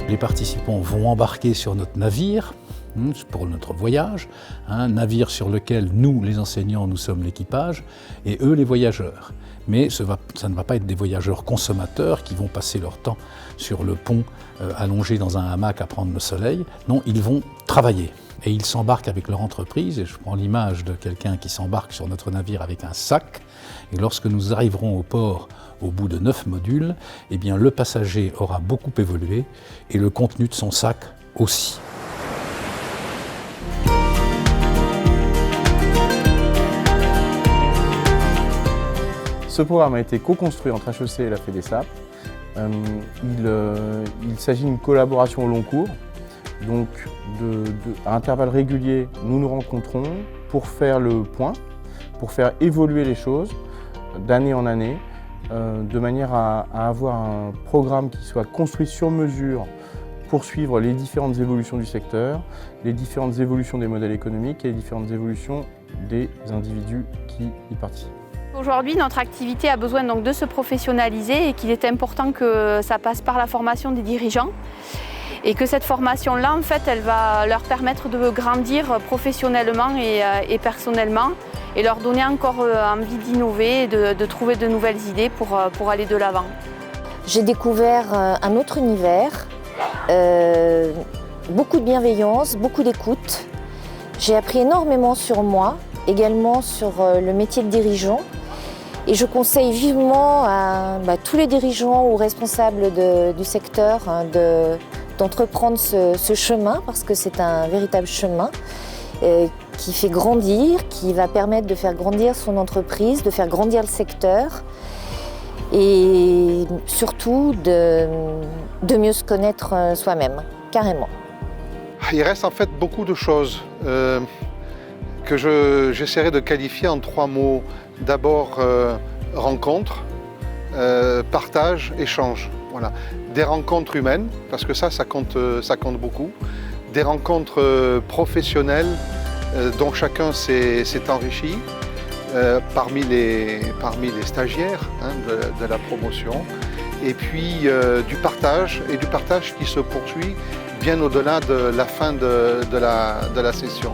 Les participants vont embarquer sur notre navire pour notre voyage, un navire sur lequel nous, les enseignants, nous sommes l'équipage, et eux, les voyageurs. Mais ça ne va pas être des voyageurs consommateurs qui vont passer leur temps sur le pont allongé dans un hamac à prendre le soleil. Non, ils vont travailler. Et ils s'embarquent avec leur entreprise, et je prends l'image de quelqu'un qui s'embarque sur notre navire avec un sac, et lorsque nous arriverons au port au bout de 9 modules, eh bien, le passager aura beaucoup évolué, et le contenu de son sac aussi. Ce programme a été co-construit entre HEC et la FEDESAP. Il s'agit d'une collaboration au long cours. Donc, à intervalles réguliers, nous nous rencontrons pour faire le point, pour faire évoluer les choses d'année en année, de manière à avoir un programme qui soit construit sur mesure pour suivre les différentes évolutions du secteur, les différentes évolutions des modèles économiques et les différentes évolutions des individus qui y participent. Aujourd'hui, notre activité a besoin donc de se professionnaliser et qu'il est important que ça passe par la formation des dirigeants. Et que cette formation-là, en fait, elle va leur permettre de grandir professionnellement et personnellement et leur donner encore envie d'innover et de trouver de nouvelles idées pour aller de l'avant. J'ai découvert un autre univers, beaucoup de bienveillance, beaucoup d'écoute. J'ai appris énormément sur moi, également sur le métier de dirigeant. Et je conseille vivement à tous les dirigeants ou responsables du secteur d'entreprendre ce chemin, parce que c'est un véritable chemin qui fait grandir, qui va permettre de faire grandir son entreprise, de faire grandir le secteur et surtout de mieux se connaître soi-même, carrément. Il reste en fait beaucoup de choses que j'essaierai de qualifier en 3 mots. D'abord, rencontre, partage, échange. Voilà. Des rencontres humaines, parce que ça compte beaucoup. Des rencontres professionnelles dont chacun s'est enrichi parmi les stagiaires de la promotion. Et puis du partage qui se poursuit bien au-delà de la fin de la session.